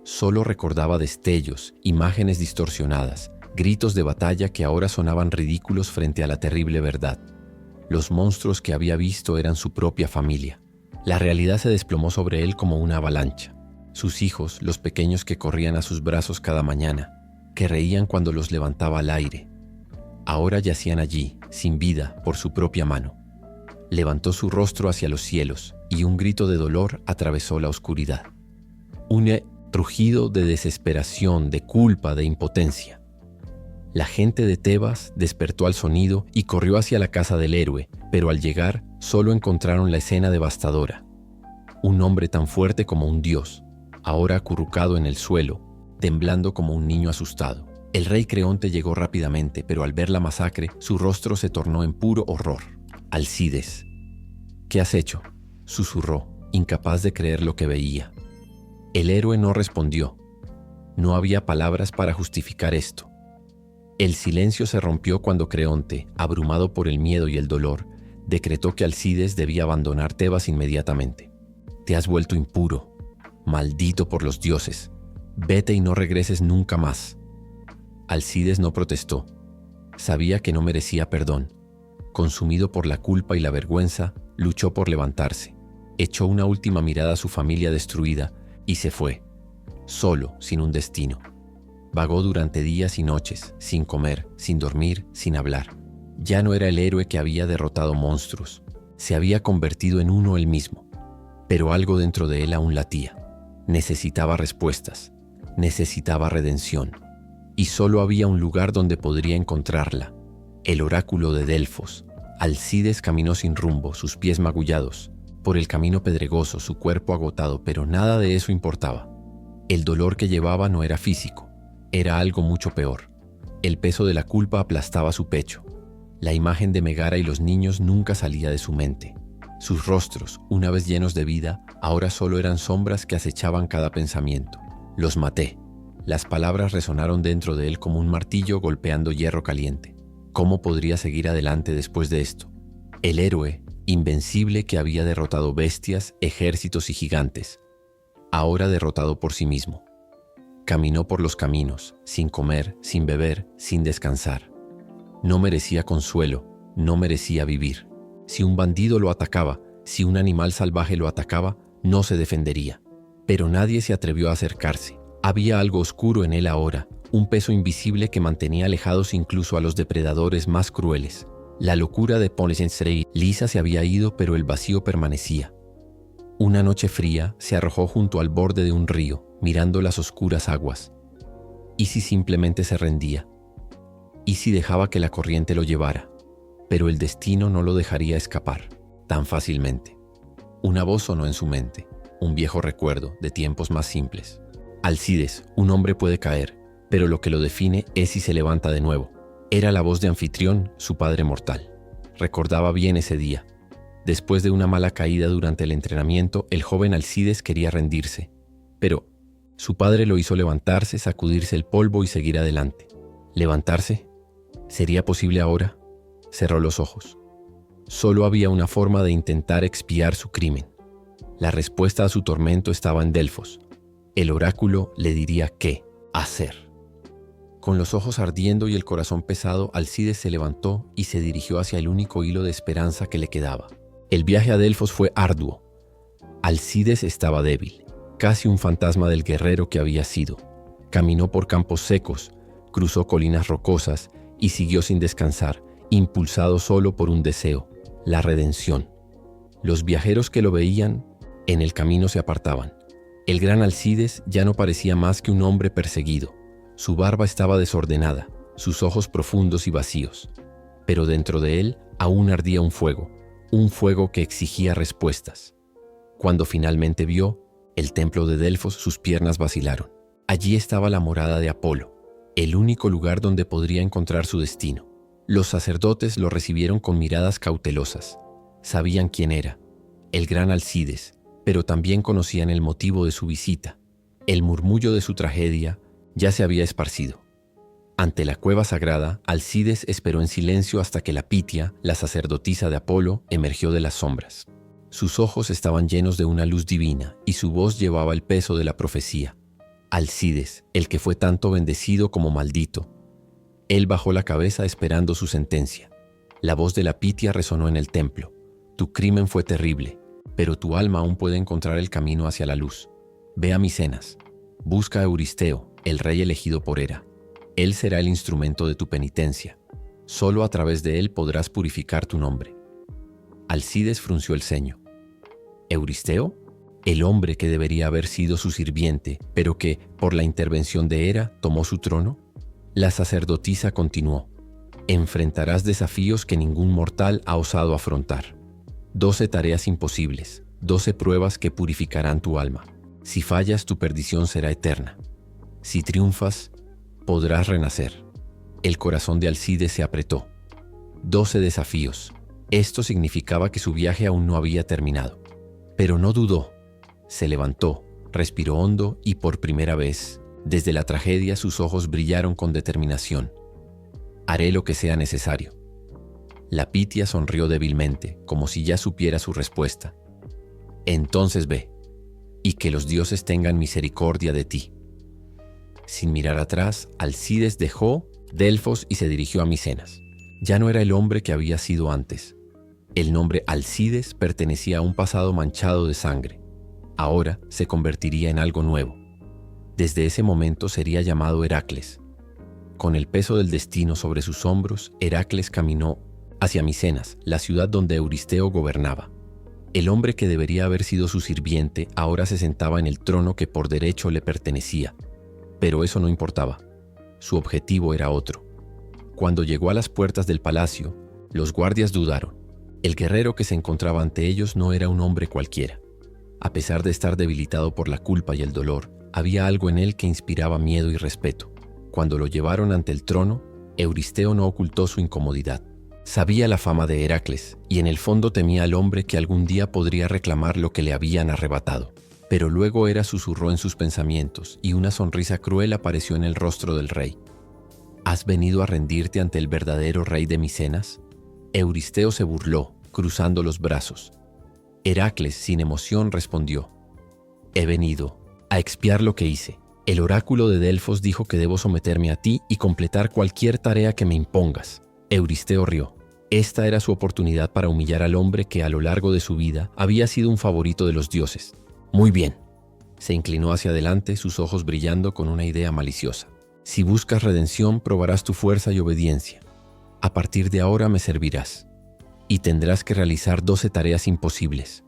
[SPEAKER 1] Solo recordaba destellos, imágenes distorsionadas, gritos de batalla que ahora sonaban ridículos frente a la terrible verdad. Los monstruos que había visto eran su propia familia. La realidad se desplomó sobre él como una avalancha. Sus hijos, los pequeños que corrían a sus brazos cada mañana, que reían cuando los levantaba al aire, ahora yacían allí, sin vida, por su propia mano. Levantó su rostro hacia los cielos y un grito de dolor atravesó la oscuridad. Un rugido de desesperación, de culpa, de impotencia. La gente de Tebas despertó al sonido y corrió hacia la casa del héroe, pero al llegar solo encontraron la escena devastadora. Un hombre tan fuerte como un dios, ahora acurrucado en el suelo, temblando como un niño asustado. El rey Creonte llegó rápidamente, pero al ver la masacre, su rostro se tornó en puro horror. Alcides, ¿qué has hecho?, susurró, incapaz de creer lo que veía. El héroe no respondió. No había palabras para justificar esto. El silencio se rompió cuando Creonte, abrumado por el miedo y el dolor, decretó que Alcides debía abandonar Tebas inmediatamente. Te has vuelto impuro, maldito por los dioses. Vete y no regreses nunca más. Alcides no protestó. Sabía que no merecía perdón. Consumido por la culpa y la vergüenza, luchó por levantarse. Echó una última mirada a su familia destruida y se fue, solo, sin un destino. Vagó durante días y noches, sin comer, sin dormir, sin hablar. Ya no era el héroe que había derrotado monstruos. Se había convertido en uno él mismo. Pero algo dentro de él aún latía. Necesitaba respuestas. Necesitaba redención. Y solo había un lugar donde podría encontrarla: el oráculo de Delfos. Alcides caminó sin rumbo, sus pies magullados, por el camino pedregoso, su cuerpo agotado, pero nada de eso importaba. El dolor que llevaba no era físico, era algo mucho peor. El peso de la culpa aplastaba su pecho. La imagen de Megara y los niños nunca salía de su mente. Sus rostros, una vez llenos de vida, ahora solo eran sombras que acechaban cada pensamiento. Los maté. Las palabras resonaron dentro de él como un martillo golpeando hierro caliente. ¿Cómo podría seguir adelante después de esto? El héroe, invencible que había derrotado bestias, ejércitos y gigantes, ahora derrotado por sí mismo. Caminó por los caminos, sin comer, sin beber, sin descansar. No merecía consuelo, no merecía vivir. Si un bandido lo atacaba, si un animal salvaje lo atacaba, no se defendería. Pero nadie se atrevió a acercarse. Había algo oscuro en él ahora, un peso invisible que mantenía alejados incluso a los depredadores más crueles. La locura de Polysenstrei Lisa se había ido, pero el vacío permanecía. Una noche fría se arrojó junto al borde de un río, mirando las oscuras aguas. ¿Y si simplemente se rendía? ¿Y si dejaba que la corriente lo llevara? Pero el destino no lo dejaría escapar tan fácilmente. Una voz sonó en su mente, un viejo recuerdo de tiempos más simples. Alcides, un hombre puede caer, pero lo que lo define es si se levanta de nuevo. Era la voz de Anfitrión, su padre mortal. Recordaba bien ese día. Después de una mala caída durante el entrenamiento, el joven Alcides quería rendirse. Pero su padre lo hizo levantarse, sacudirse el polvo y seguir adelante. ¿Levantarse? ¿Sería posible ahora? Cerró los ojos. Solo había una forma de intentar expiar su crimen. La respuesta a su tormento estaba en Delfos. El oráculo le diría qué hacer. Con los ojos ardiendo y el corazón pesado, Alcides se levantó y se dirigió hacia el único hilo de esperanza que le quedaba. El viaje a Delfos fue arduo. Alcides estaba débil, casi un fantasma del guerrero que había sido. Caminó por campos secos, cruzó colinas rocosas y siguió sin descansar, impulsado solo por un deseo: la redención. Los viajeros que lo veían en el camino se apartaban. El gran Alcides ya no parecía más que un hombre perseguido. Su barba estaba desordenada, sus ojos profundos y vacíos. Pero dentro de él aún ardía un fuego que exigía respuestas. Cuando finalmente vio el templo de Delfos, sus piernas vacilaron. Allí estaba la morada de Apolo, el único lugar donde podría encontrar su destino. Los sacerdotes lo recibieron con miradas cautelosas. Sabían quién era, el gran Alcides, pero también conocían el motivo de su visita. El murmullo de su tragedia ya se había esparcido. Ante la cueva sagrada, Alcides esperó en silencio hasta que la Pitia, la sacerdotisa de Apolo, emergió de las sombras. Sus ojos estaban llenos de una luz divina y su voz llevaba el peso de la profecía. Alcides, el que fue tanto bendecido como maldito. Él bajó la cabeza esperando su sentencia. La voz de la Pitia resonó en el templo. Tu crimen fue terrible, pero tu alma aún puede encontrar el camino hacia la luz. Ve a Micenas. Busca a Euristeo, el rey elegido por Hera. Él será el instrumento de tu penitencia. Solo a través de él podrás purificar tu nombre. Alcides frunció el ceño. ¿Euristeo? El hombre que debería haber sido su sirviente, pero que, por la intervención de Hera, tomó su trono. La sacerdotisa continuó. Enfrentarás desafíos que ningún mortal ha osado afrontar. 12 tareas imposibles, 12 pruebas que purificarán tu alma. Si fallas, tu perdición será eterna. Si triunfas, podrás renacer. El corazón de Alcides se apretó. 12 desafíos. Esto significaba que su viaje aún no había terminado. Pero no dudó. Se levantó, respiró hondo y por primera vez, desde la tragedia, sus ojos brillaron con determinación. Haré lo que sea necesario. La Pitia sonrió débilmente, como si ya supiera su respuesta. Entonces ve, y que los dioses tengan misericordia de ti. Sin mirar atrás, Alcides dejó Delfos y se dirigió a Micenas. Ya no era el hombre que había sido antes. El nombre Alcides pertenecía a un pasado manchado de sangre. Ahora se convertiría en algo nuevo. Desde ese momento sería llamado Heracles. Con el peso del destino sobre sus hombros, Heracles caminó hacia Micenas, la ciudad donde Euristeo gobernaba. El hombre que debería haber sido su sirviente ahora se sentaba en el trono que por derecho le pertenecía. Pero eso no importaba. Su objetivo era otro. Cuando llegó a las puertas del palacio, los guardias dudaron. El guerrero que se encontraba ante ellos no era un hombre cualquiera. A pesar de estar debilitado por la culpa y el dolor, había algo en él que inspiraba miedo y respeto. Cuando lo llevaron ante el trono, Euristeo no ocultó su incomodidad. Sabía la fama de Heracles y en el fondo temía al hombre que algún día podría reclamar lo que le habían arrebatado. Pero luego Hera susurró en sus pensamientos y una sonrisa cruel apareció en el rostro del rey. ¿Has venido a rendirte ante el verdadero rey de Micenas? Euristeo se burló, cruzando los brazos. Heracles, sin emoción, respondió: He venido a expiar lo que hice. El oráculo de Delfos dijo que debo someterme a ti y completar cualquier tarea que me impongas. Euristeo rió. Esta era su oportunidad para humillar al hombre que a lo largo de su vida había sido un favorito de los dioses. Muy bien. Se inclinó hacia adelante, sus ojos brillando con una idea maliciosa. Si buscas redención, probarás tu fuerza y obediencia. A partir de ahora me servirás. Y tendrás que realizar 12 tareas imposibles.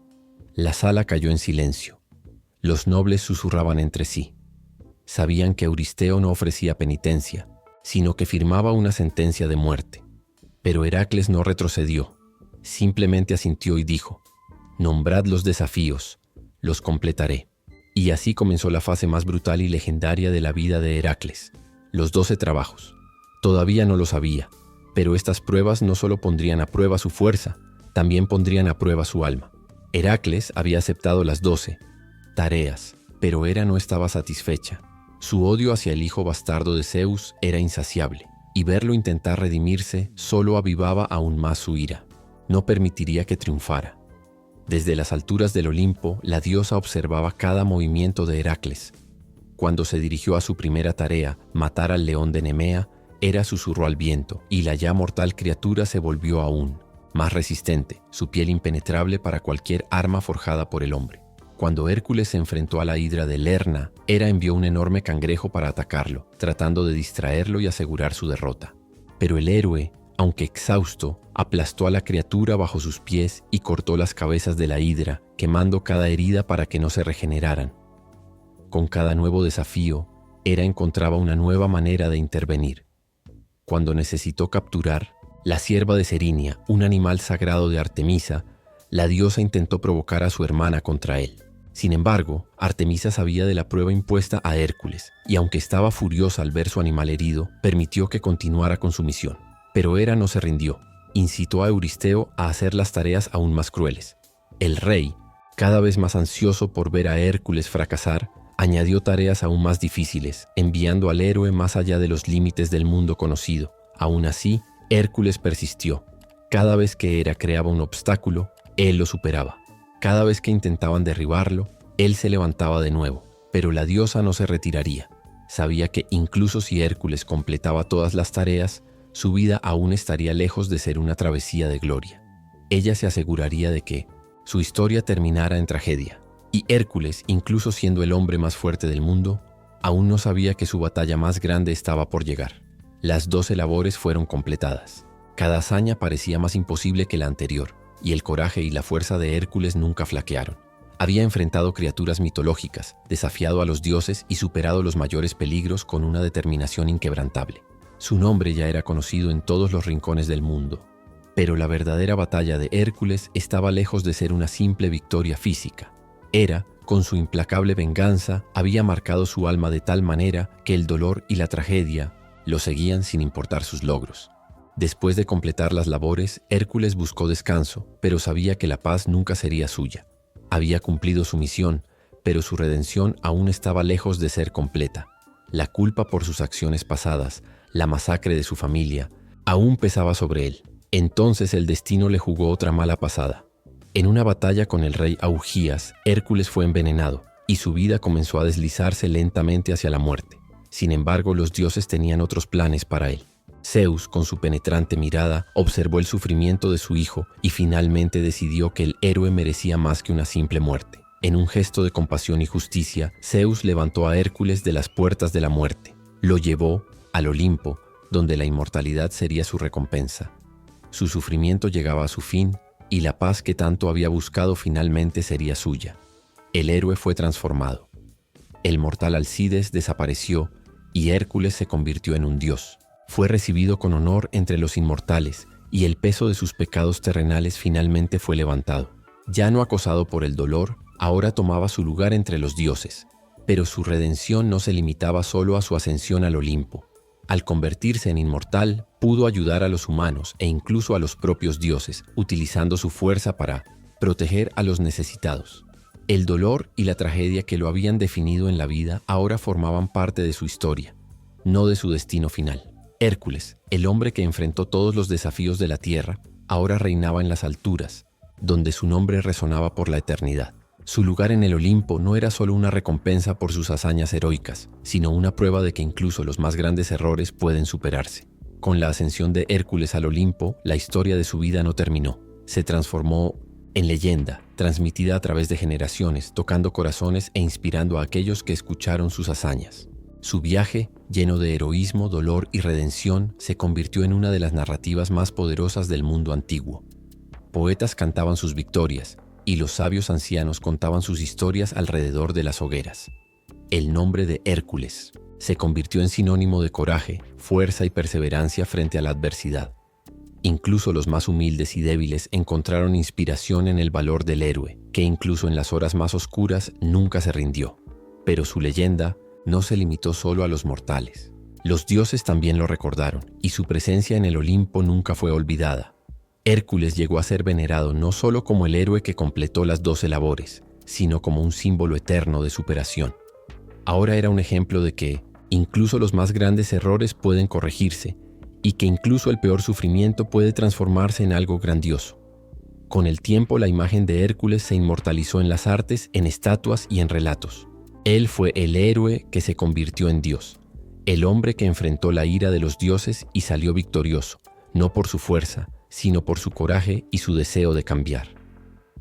[SPEAKER 1] La sala cayó en silencio. Los nobles susurraban entre sí. Sabían que Euristeo no ofrecía penitencia, sino que firmaba una sentencia de muerte. Pero Heracles no retrocedió. Simplemente asintió y dijo: Nombrad los desafíos, los completaré. Y así comenzó la fase más brutal y legendaria de la vida de Heracles. Los 12 trabajos. Todavía no lo sabía, pero estas pruebas no solo pondrían a prueba su fuerza, también pondrían a prueba su alma. Heracles había aceptado las 12 tareas, pero Hera no estaba satisfecha. Su odio hacia el hijo bastardo de Zeus era insaciable, y verlo intentar redimirse solo avivaba aún más su ira. No permitiría que triunfara. Desde las alturas del Olimpo, la diosa observaba cada movimiento de Heracles. Cuando se dirigió a su primera tarea, matar al león de Nemea, Hera susurró al viento, y la ya mortal criatura se volvió aún más resistente, su piel impenetrable para cualquier arma forjada por el hombre. Cuando Hércules se enfrentó a la hidra de Lerna, Hera envió un enorme cangrejo para atacarlo, tratando de distraerlo y asegurar su derrota. Pero el héroe, aunque exhausto, aplastó a la criatura bajo sus pies y cortó las cabezas de la hidra, quemando cada herida para que no se regeneraran. Con cada nuevo desafío, Hera encontraba una nueva manera de intervenir. Cuando necesitó capturar la cierva de Serinia, un animal sagrado de Artemisa, la diosa intentó provocar a su hermana contra él. Sin embargo, Artemisa sabía de la prueba impuesta a Hércules, y aunque estaba furiosa al ver su animal herido, permitió que continuara con su misión. Pero Hera no se rindió. Incitó a Euristeo a hacer las tareas aún más crueles. El rey, cada vez más ansioso por ver a Hércules fracasar, Añadió tareas aún más difíciles, enviando al héroe más allá de los límites del mundo conocido. Aún así, Hércules persistió. Cada vez que Hera creaba un obstáculo, él lo superaba. Cada vez que intentaban derribarlo, él se levantaba de nuevo. Pero la diosa no se retiraría. Sabía que incluso si Hércules completaba todas las tareas, su vida aún estaría lejos de ser una travesía de gloria. Ella se aseguraría de que su historia terminara en tragedia. Y Hércules, incluso siendo el hombre más fuerte del mundo, aún no sabía que su batalla más grande estaba por llegar. Las 12 labores fueron completadas. Cada hazaña parecía más imposible que la anterior, y el coraje y la fuerza de Hércules nunca flaquearon. Había enfrentado criaturas mitológicas, desafiado a los dioses y superado los mayores peligros con una determinación inquebrantable. Su nombre ya era conocido en todos los rincones del mundo. Pero la verdadera batalla de Hércules estaba lejos de ser una simple victoria física. Hera, con su implacable venganza, había marcado su alma de tal manera que el dolor y la tragedia lo seguían sin importar sus logros. Después de completar las labores, Hércules buscó descanso, pero sabía que la paz nunca sería suya. Había cumplido su misión, pero su redención aún estaba lejos de ser completa. La culpa por sus acciones pasadas, la masacre de su familia, aún pesaba sobre él. Entonces el destino le jugó otra mala pasada. En una batalla con el rey Augías, Hércules fue envenenado y su vida comenzó a deslizarse lentamente hacia la muerte. Sin embargo, los dioses tenían otros planes para él. Zeus, con su penetrante mirada, observó el sufrimiento de su hijo y finalmente decidió que el héroe merecía más que una simple muerte. En un gesto de compasión y justicia, Zeus levantó a Hércules de las puertas de la muerte. Lo llevó al Olimpo, donde la inmortalidad sería su recompensa. Su sufrimiento llegaba a su fin y la paz que tanto había buscado finalmente sería suya. El héroe fue transformado. El mortal Alcides desapareció y Hércules se convirtió en un dios. Fue recibido con honor entre los inmortales y el peso de sus pecados terrenales finalmente fue levantado. Ya no acosado por el dolor, ahora tomaba su lugar entre los dioses. Pero su redención no se limitaba solo a su ascensión al Olimpo. Al convertirse en inmortal, pudo ayudar a los humanos e incluso a los propios dioses, utilizando su fuerza para proteger a los necesitados. El dolor y la tragedia que lo habían definido en la vida ahora formaban parte de su historia, no de su destino final. Hércules, el hombre que enfrentó todos los desafíos de la tierra, ahora reinaba en las alturas, donde su nombre resonaba por la eternidad. Su lugar en el Olimpo no era solo una recompensa por sus hazañas heroicas, sino una prueba de que incluso los más grandes errores pueden superarse. Con la ascensión de Hércules al Olimpo, la historia de su vida no terminó. Se transformó en leyenda, transmitida a través de generaciones, tocando corazones e inspirando a aquellos que escucharon sus hazañas. Su viaje, lleno de heroísmo, dolor y redención, se convirtió en una de las narrativas más poderosas del mundo antiguo. Poetas cantaban sus victorias, y los sabios ancianos contaban sus historias alrededor de las hogueras. El nombre de Hércules se convirtió en sinónimo de coraje, fuerza y perseverancia frente a la adversidad. Incluso los más humildes y débiles encontraron inspiración en el valor del héroe, que incluso en las horas más oscuras nunca se rindió. Pero su leyenda no se limitó solo a los mortales. Los dioses también lo recordaron, y su presencia en el Olimpo nunca fue olvidada. Hércules llegó a ser venerado no solo como el héroe que completó las 12 labores, sino como un símbolo eterno de superación. Ahora era un ejemplo de que incluso los más grandes errores pueden corregirse y que incluso el peor sufrimiento puede transformarse en algo grandioso. Con el tiempo, la imagen de Hércules se inmortalizó en las artes, en estatuas y en relatos. Él fue el héroe que se convirtió en Dios, el hombre que enfrentó la ira de los dioses y salió victorioso, no por su fuerza, sino por su coraje y su deseo de cambiar.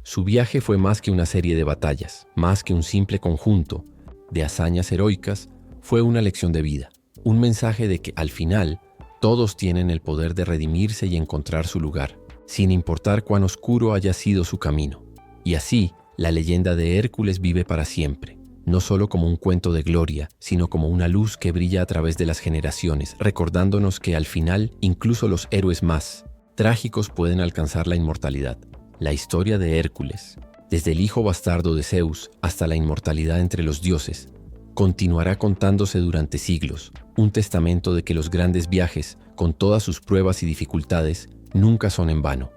[SPEAKER 1] Su viaje fue más que una serie de batallas, más que un simple conjunto de hazañas heroicas, fue una lección de vida, un mensaje de que al final todos tienen el poder de redimirse y encontrar su lugar, sin importar cuán oscuro haya sido su camino. Y así, la leyenda de Hércules vive para siempre, no solo como un cuento de gloria, sino como una luz que brilla a través de las generaciones, recordándonos que al final incluso los héroes más trágicos pueden alcanzar la inmortalidad. La historia de Hércules, desde el hijo bastardo de Zeus hasta la inmortalidad entre los dioses, continuará contándose durante siglos, un testamento de que los grandes viajes, con todas sus pruebas y dificultades, nunca son en vano.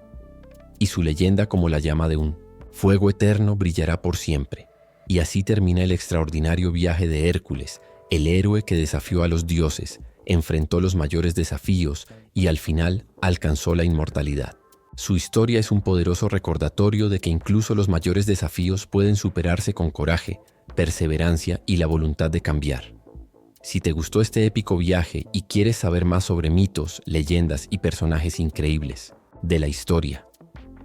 [SPEAKER 1] Y su leyenda, como la llama de un fuego eterno, brillará por siempre, Y así termina el extraordinario viaje de Hércules, el héroe que desafió a los dioses, enfrentó los mayores desafíos y al final alcanzó la inmortalidad. Su historia es un poderoso recordatorio de que incluso los mayores desafíos pueden superarse con coraje, perseverancia y la voluntad de cambiar. Si te gustó este épico viaje y quieres saber más sobre mitos, leyendas y personajes increíbles de la historia,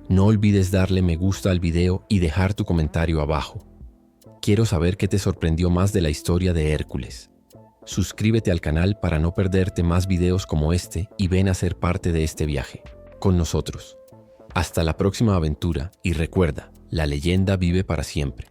[SPEAKER 1] no olvides darle me gusta al video y dejar tu comentario abajo. Quiero saber qué te sorprendió más de la historia de Hércules. Suscríbete al canal para no perderte más videos como este y ven a ser parte de este viaje con nosotros. Hasta la próxima aventura y recuerda, la leyenda vive para siempre.